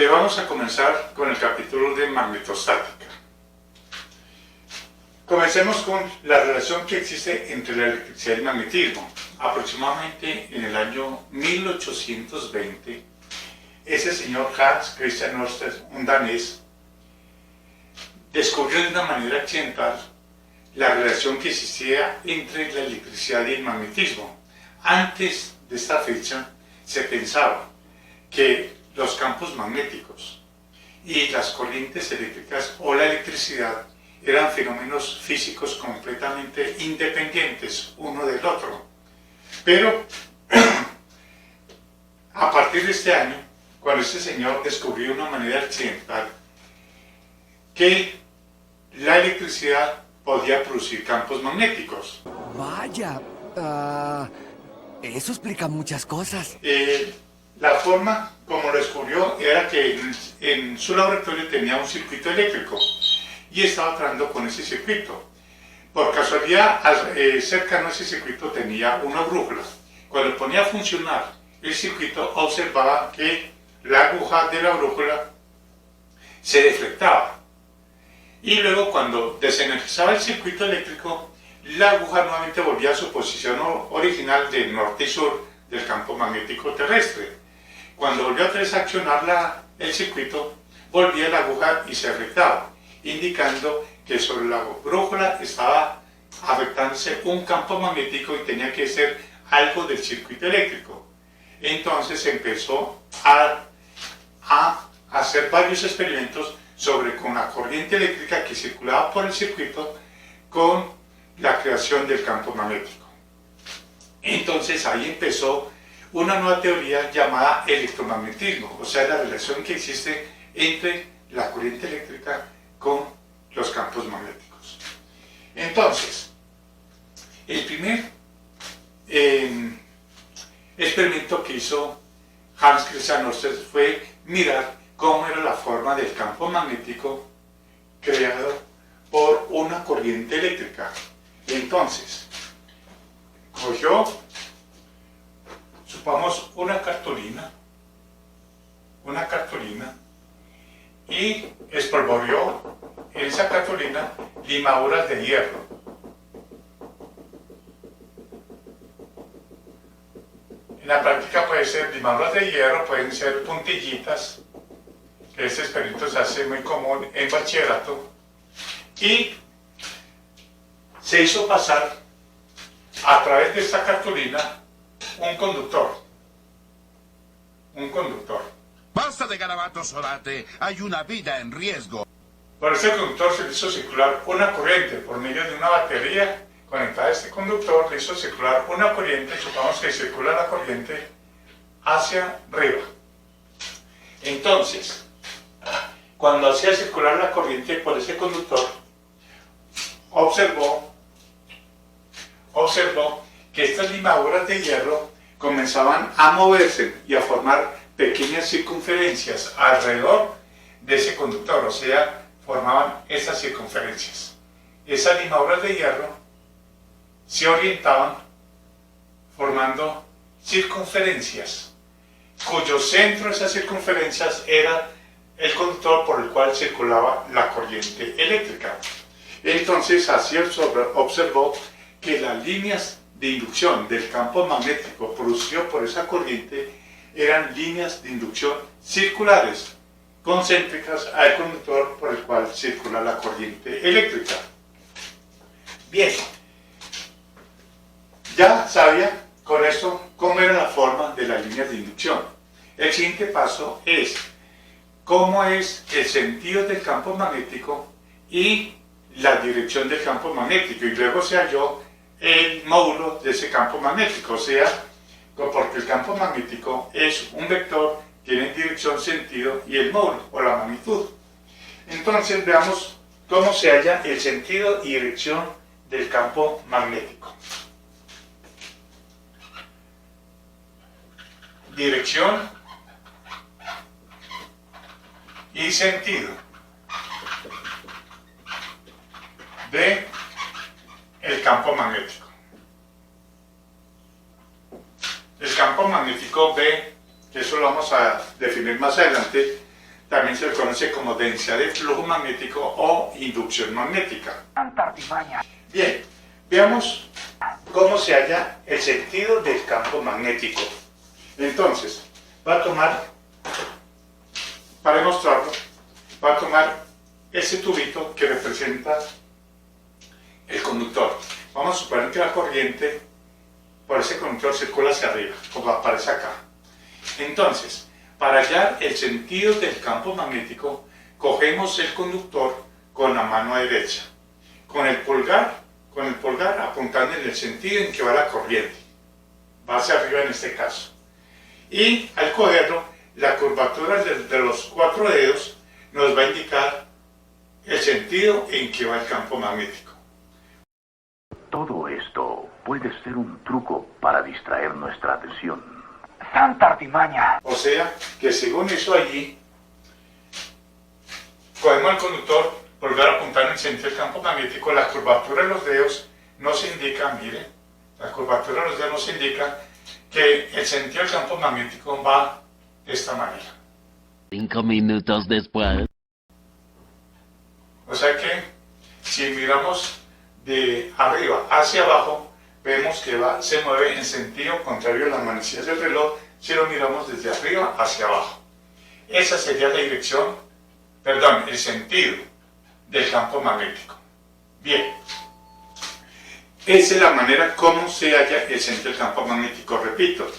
Vamos a comenzar con el capítulo de magnetostática. Comencemos con la relación que existe entre la electricidad y el magnetismo. Aproximadamente en el año 1820, ese señor Hans Christian Ørsted, un danés, descubrió de una manera accidental la relación que existía entre la electricidad y el magnetismo. Antes de esta fecha se pensaba que los campos magnéticos y las corrientes eléctricas o la electricidad eran fenómenos físicos completamente independientes uno del otro. Pero a partir de este año, cuando este señor descubrió de una manera accidental que la electricidad podía producir campos magnéticos. Vaya, eso explica muchas cosas. La forma como lo descubrió era que en su laboratorio tenía un circuito eléctrico y estaba trabajando con ese circuito. Por casualidad, cercano a ese circuito tenía una brújula. Cuando ponía a funcionar el circuito, observaba que la aguja de la brújula se deflectaba. Y luego, cuando desenergizaba el circuito eléctrico, la aguja nuevamente volvía a su posición original de norte y sur del campo magnético terrestre. Cuando volvió a accionar el circuito, volvía la aguja y se deflectaba, indicando que sobre la brújula estaba afectándose un campo magnético y tenía que ser algo del circuito eléctrico. Entonces empezó a hacer varios experimentos con la corriente eléctrica que circulaba por el circuito con la creación del campo magnético. Entonces ahí empezó una nueva teoría llamada electromagnetismo, o sea, la relación que existe entre la corriente eléctrica con los campos magnéticos. Entonces, el primer experimento que hizo Hans Christian Ørsted fue mirar cómo era la forma del campo magnético creado por una corriente eléctrica. Entonces, cogió, supongamos, una cartulina y espolvoreó en esa cartulina limaduras de hierro. En la práctica puede ser limaduras de hierro, pueden ser puntillitas, que este experimento se hace muy común en bachillerato, y se hizo pasar a través de esta cartulina un conductor. Basta de garabatos, Orate. Hay una vida en riesgo. Por ese conductor se le hizo circular una corriente por medio de una batería conectada a este conductor. Le hizo circular una corriente, supongamos que circula la corriente hacia arriba. Entonces, cuando hacía circular la corriente por ese conductor, observó que estas limaduras de hierro comenzaban a moverse y a formar pequeñas circunferencias alrededor de ese conductor, o sea, formaban esas circunferencias. Esas limaduras de hierro se orientaban formando circunferencias, cuyo centro de esas circunferencias era el conductor por el cual circulaba la corriente eléctrica. Entonces, así observó que las líneas de inducción del campo magnético producido por esa corriente eran líneas de inducción circulares, concéntricas al conductor por el cual circula la corriente eléctrica. Bien, ya sabía con esto cómo era la forma de las líneas de inducción. El siguiente paso es cómo es el sentido del campo magnético y la dirección del campo magnético, y luego se halló el módulo de ese campo magnético, o sea, porque el campo magnético es un vector, tiene dirección, sentido y el módulo o la magnitud. Entonces veamos cómo se halla el sentido y dirección del campo magnético. Dirección y sentido de el campo magnético. El campo magnético B, que eso lo vamos a definir más adelante, también se le conoce como densidad de flujo magnético o inducción magnética. Bien, veamos cómo se halla el sentido del campo magnético. Entonces, va a tomar, para demostrarlo, va a tomar ese tubito que representa el conductor. Vamos a suponer que la corriente por ese conductor circula hacia arriba, como aparece acá. Entonces, para hallar el sentido del campo magnético, cogemos el conductor con la mano derecha, con el pulgar apuntando en el sentido en que va la corriente, va hacia arriba en este caso. Y al cogerlo, la curvatura de los 4 dedos nos va a indicar el sentido en que va el campo magnético. Todo esto puede ser un truco para distraer nuestra atención. ¡Santa artimaña! O sea, que según eso allí, cogemos el conductor, pulgar apuntando en el sentido del campo magnético, la curvatura de los dedos nos indica, miren, la curvatura de los dedos nos indica que el sentido del campo magnético va de esta manera. 5 minutos después. O sea que, si miramos de arriba hacia abajo, vemos que se mueve en sentido contrario a las manecillas del reloj si lo miramos desde arriba hacia abajo. Esa sería la dirección, perdón, el sentido del campo magnético. Bien, esa es la manera como se halla el sentido del campo magnético. Repito,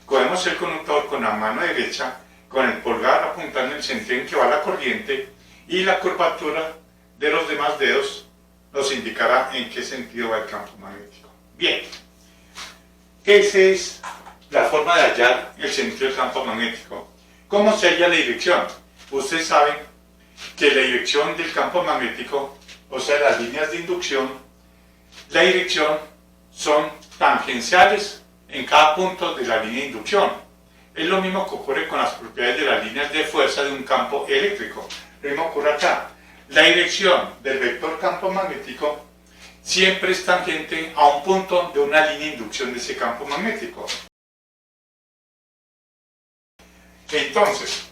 cogemos el conductor con la mano derecha, con el pulgar apuntando en el sentido en que va la corriente y la curvatura de los demás dedos nos indicará en qué sentido va el campo magnético. Bien, esa es la forma de hallar el sentido del campo magnético. ¿Cómo se halla la dirección? Ustedes saben que la dirección del campo magnético, o sea, las líneas de inducción, la dirección son tangenciales en cada punto de la línea de inducción. Es lo mismo que ocurre con las propiedades de las líneas de fuerza de un campo eléctrico. Lo mismo ocurre acá. La dirección del vector campo magnético siempre es tangente a un punto de una línea de inducción de ese campo magnético. Entonces,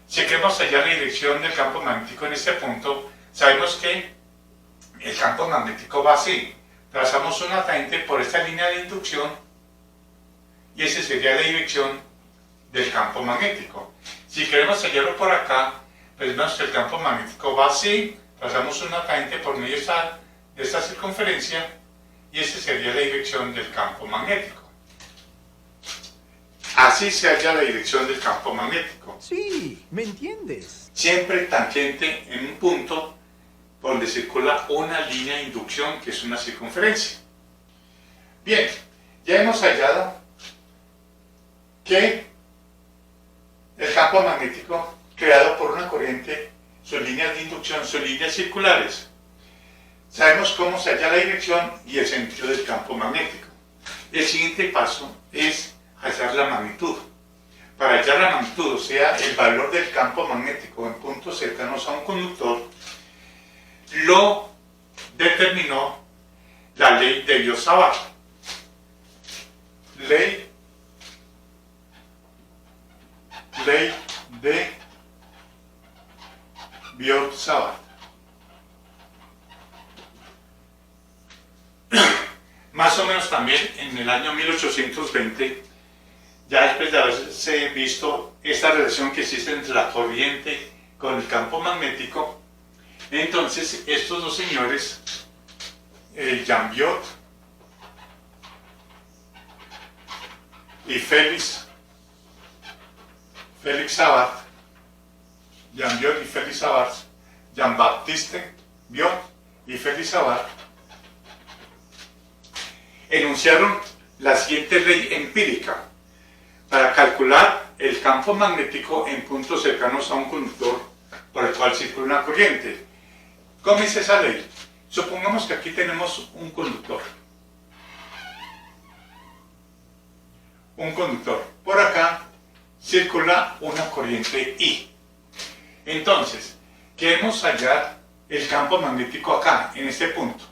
si queremos hallar la dirección del campo magnético en este punto, sabemos que el campo magnético va así. Trazamos una tangente por esta línea de inducción y esa sería la dirección del campo magnético. Si queremos hallarlo por acá, pues vemos que el campo magnético va así, trazamos una tangente por medio de esta circunferencia y esa sería la dirección del campo magnético. Así se halla la dirección del campo magnético. Sí, ¿me entiendes? Siempre tangente en un punto donde circula una línea de inducción que es una circunferencia. Bien, ya hemos hallado que el campo magnético creado por una corriente, sus líneas de inducción son líneas circulares. Sabemos cómo se halla la dirección y el sentido del campo magnético. El siguiente paso es hallar la magnitud. Para hallar la magnitud, o sea, el valor del campo magnético en puntos cercanos a un conductor, lo determinó la ley de Biot-Savart. Ley de Biot-Savart. Más o menos también en el año 1820, ya después de haberse visto esta relación que existe entre la corriente con el campo magnético, entonces estos dos señores, Jean Biot y Félix Savart, Jean Biot y Félix Savart, Jean-Baptiste Biot y Félix Savart, enunciaron la siguiente ley empírica para calcular el campo magnético en puntos cercanos a un conductor por el cual circula una corriente. ¿Cómo es esa ley? Supongamos que aquí tenemos un conductor. Por acá circula una corriente I. Entonces, queremos hallar el campo magnético acá, en este punto.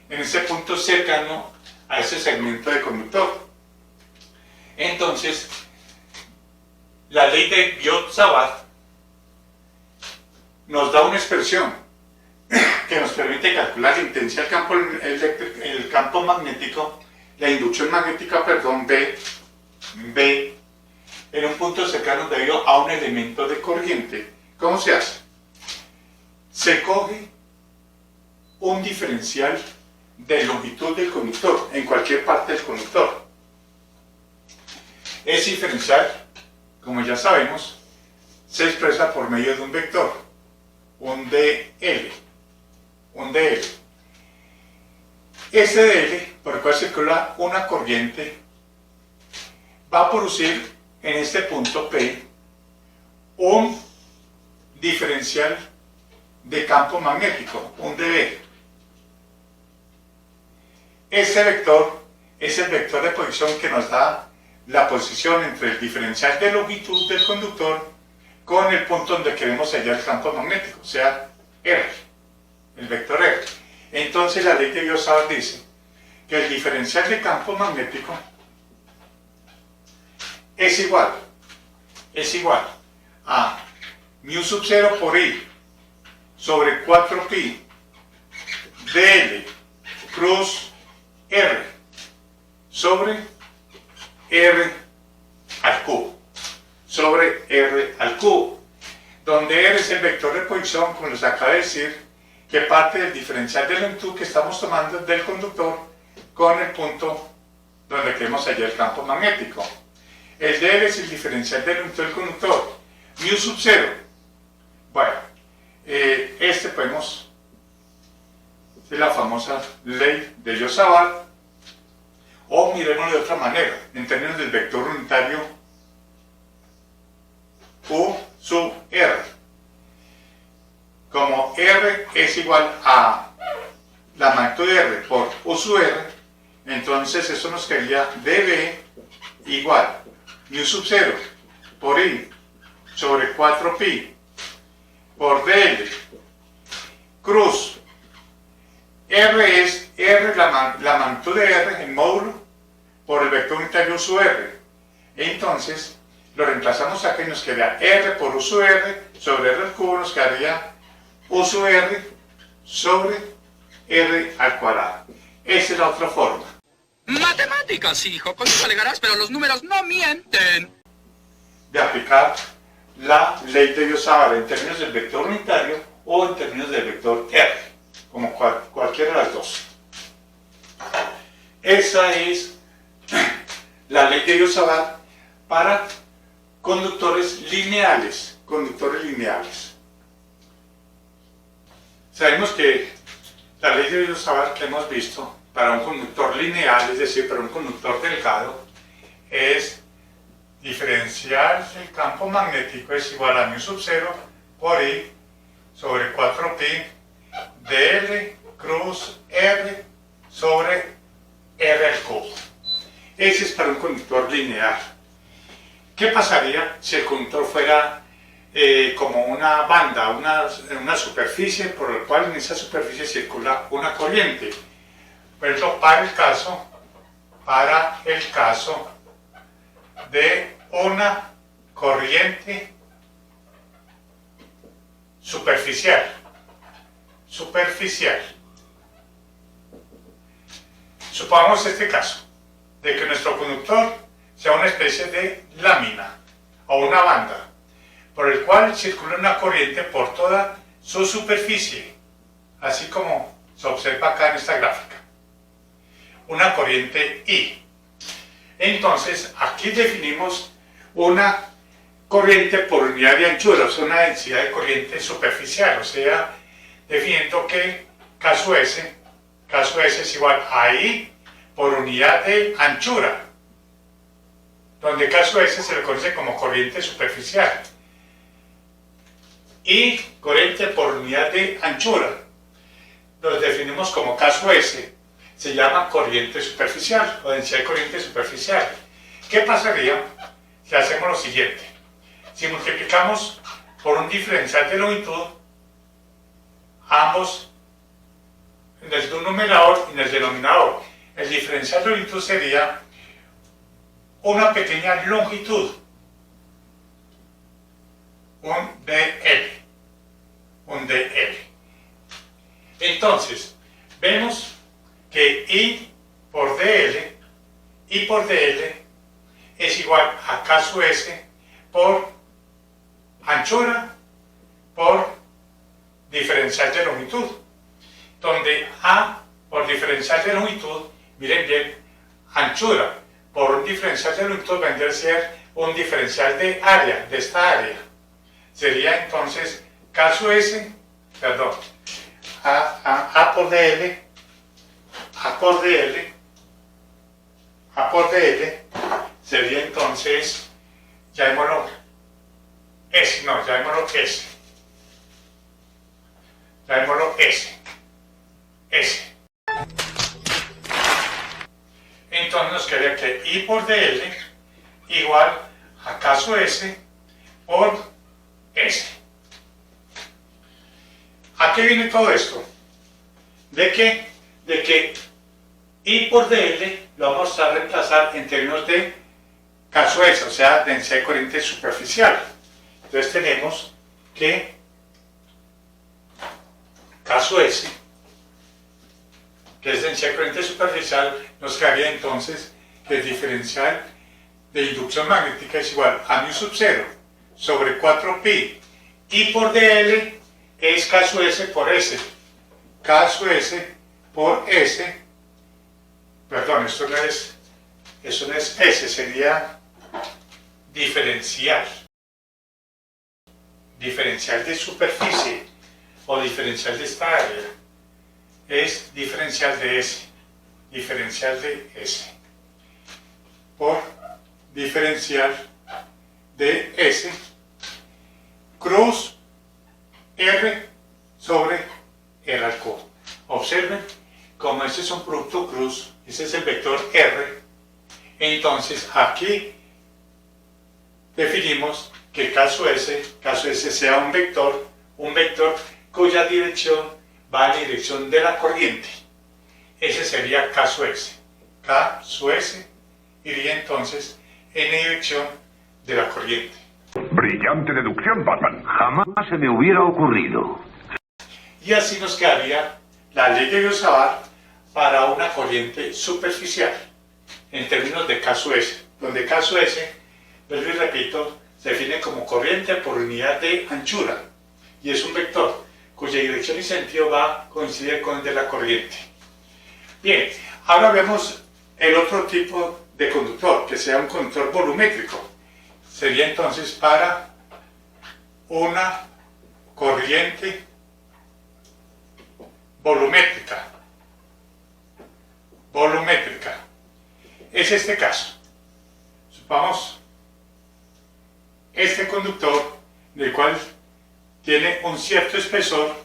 En este punto cercano a ese segmento de conductor. Entonces, la ley de Biot-Savart nos da una expresión que nos permite calcular la intensidad del campo eléctrico, el campo magnético, la inducción magnética, perdón, B, en un punto cercano debido a un elemento de corriente. ¿Cómo se hace? Se coge un diferencial de longitud del conductor en cualquier parte del conductor. Ese diferencial, como ya sabemos, se expresa por medio de un vector, un dl. Ese dl, por el cual circula una corriente, va a producir en este punto P un diferencial de campo magnético, un dB. Ese vector es el vector de posición que nos da la posición entre el diferencial de longitud del conductor con el punto donde queremos hallar el campo magnético, o sea, R, el vector R. Entonces la ley de Biot-Savart dice que el diferencial de campo magnético es igual a mu sub 0 por I sobre 4pi dl cruz R sobre R al cubo, donde R es el vector de posición, como les acabo de decir, que parte del diferencial de longitud que estamos tomando del conductor con el punto donde queremos hallar el campo magnético. El dl es el diferencial de longitud del conductor, mu sub 0. Bueno, podemos es la famosa ley de Biot-Savart, o miremoslo de otra manera, en términos del vector unitario U sub R. Como R es igual a la magnitud de R por U sub R, entonces eso nos quedaría dB igual mu sub 0 por I sobre 4pi por dl cruz R es la magnitud de R en módulo por el vector unitario U sub R. Entonces lo reemplazamos acá y nos queda R por U sub R sobre R al cubo, nos quedaría U sub R sobre R al cuadrado. Esa es la otra forma. Matemáticas, hijo, con eso alegarás, pero los números no mienten. De aplicar la ley de Biot-Savart en términos del vector unitario o en términos del vector R, como cualquiera de las dos. Esa es la ley de Biot-Savart para conductores lineales. Sabemos que la ley de Biot-Savart que hemos visto para un conductor lineal, es decir, para un conductor delgado, es diferencial del campo magnético es igual a mu sub 0 por I sobre 4pi dl cruz R sobre R al cubo. Ese es para un conductor lineal. ¿Qué pasaría si el conductor fuera como una banda, una superficie por la cual en esa superficie circula una corriente? Por ejemplo, para el caso de una corriente superficial. Supongamos este caso, de que nuestro conductor sea una especie de lámina o una banda, por el cual circula una corriente por toda su superficie, así como se observa acá en esta gráfica. Una corriente I. Entonces, aquí definimos una corriente por unidad de anchura, o sea, una densidad de corriente superficial, o sea, definiendo que caso S es igual a I por unidad de anchura, donde caso S se le conoce como corriente superficial. Y corriente por unidad de anchura, lo definimos como caso S, se llama corriente superficial o densidad de corriente superficial. ¿Qué pasaría si hacemos lo siguiente? Si multiplicamos por un diferencial de longitud ambos en el numerador y en el denominador. El diferencial de longitud sería una pequeña longitud Entonces, vemos que I por DL es igual a K sub S por anchura por diferencial de longitud, donde A por diferencial de longitud, miren bien, anchura por un diferencial de longitud vendría a ser un diferencial de área, de esta área. Sería entonces K sub S, perdón, A por DL sería entonces, llamémoslo S. Entonces nos quedaría que I por DL igual a K sub S por S. ¿A qué viene todo esto? De que I por DL lo vamos a reemplazar en términos de K sub S, o sea, densidad de corriente superficial. Entonces tenemos que K sub S, que es densidad de corriente superficial, nos quedaría entonces que el diferencial de inducción magnética es igual a mu sub 0 sobre 4pi. I por DL es K sub S por S. K sub S por S, perdón, eso no es S, sería diferencial de superficie o diferencial de esta área, es diferencial de S por diferencial de S cruz R sobre R al cubo. Observen, como este es un producto cruz, ese es el vector R, entonces aquí definimos que K sub S sea un vector cuya dirección va en la dirección de la corriente. Ese sería K sub S. K sub S iría entonces en la dirección de la corriente. Brillante deducción, Batman. Jamás se me hubiera ocurrido. Y así nos quedaría la ley de Biot-Savart para una corriente superficial en términos de K sub S, donde K sub S, vuelvo y repito, se define como corriente por unidad de anchura y es un vector cuya dirección y sentido va a coincidir con el de la corriente. Bien, ahora vemos el otro tipo de conductor, que sea un conductor volumétrico. Sería entonces para una corriente volumétrica. Es este caso. Supongamos este conductor, del cual tiene un cierto espesor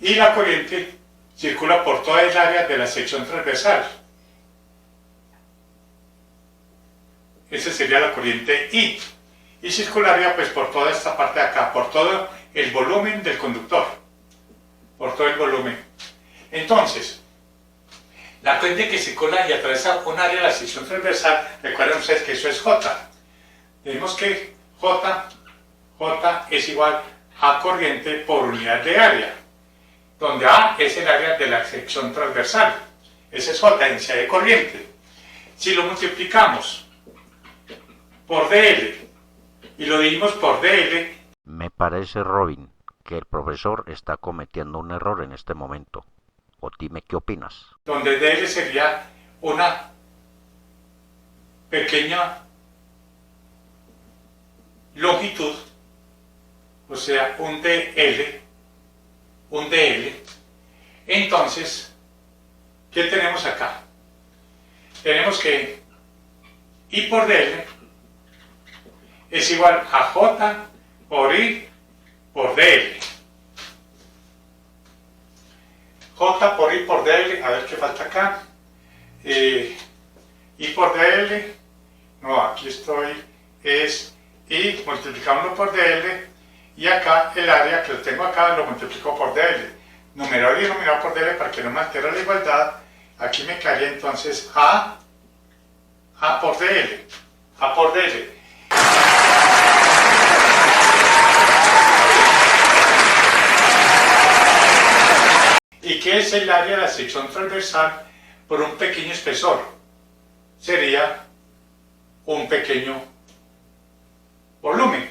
y la corriente circula por toda el área de la sección transversal. Esa sería la corriente I. Y circularía pues por toda esta parte de acá, por todo el volumen del conductor. Por todo el volumen. Entonces, la corriente que circula y atraviesa un área de la sección transversal, recuerden ustedes que eso es J. Tenemos que J es igual a corriente por unidad de área, donde A es el área de la sección transversal. Ese es J, densidad de corriente. Si lo multiplicamos por DL y lo dividimos por DL, me parece, Robin, que el profesor está cometiendo un error en este momento. O dime qué opinas. Donde DL sería una pequeña longitud, o sea, un DL. Entonces, ¿qué tenemos acá? Tenemos que I por DL es igual a J por I por DL. J por I por DL, a ver qué falta acá. I por DL, no, aquí estoy, es I, multiplicándolo por DL, y acá el área que lo tengo acá lo multiplico por DL. Numerador y denominador por DL para que no me altere la igualdad. Aquí me quedaría entonces A por DL. que es el área de la sección transversal por un pequeño espesor. Sería un pequeño volumen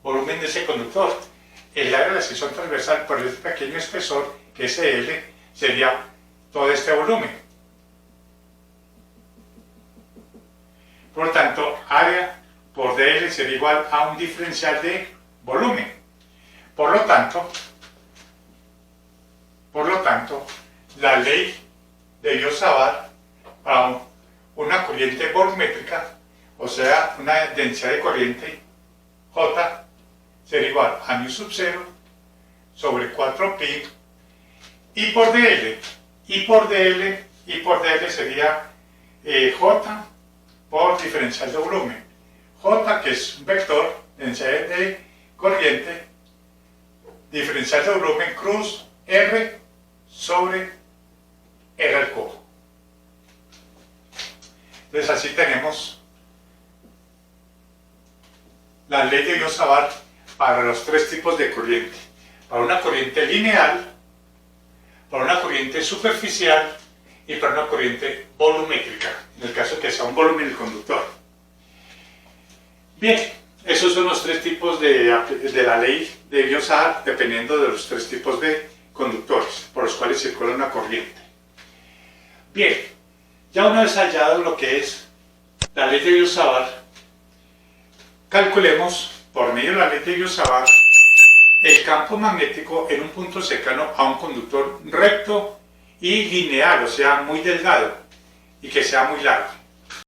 de ese conductor. El área de la sección transversal por ese pequeño espesor, que es L, sería todo este volumen. Por lo tanto, área por dl sería igual a un diferencial de volumen. Por lo tanto, la ley de Biot-Savart para una corriente volumétrica, o sea, una densidad de corriente J, sería igual a μ sub 0 sobre 4pi y por dl sería J por diferencial de volumen. J, que es un vector, densidad de corriente, diferencial de volumen cruz R sobre R al cubo. Entonces así tenemos la ley de Biot-Savart para los tres tipos de corriente. Para una corriente lineal, para una corriente superficial y para una corriente volumétrica, en el caso que sea un volumen del conductor. Bien, esos son los tres tipos de la ley de Biot-Savart, dependiendo de los tres tipos de conductores por los cuales circula una corriente. Bien, ya una vez hallado lo que es la ley de Biot-Savart, calculemos por medio de la ley de Biot-Savart el campo magnético en un punto cercano a un conductor recto y lineal, o sea, muy delgado y que sea muy largo.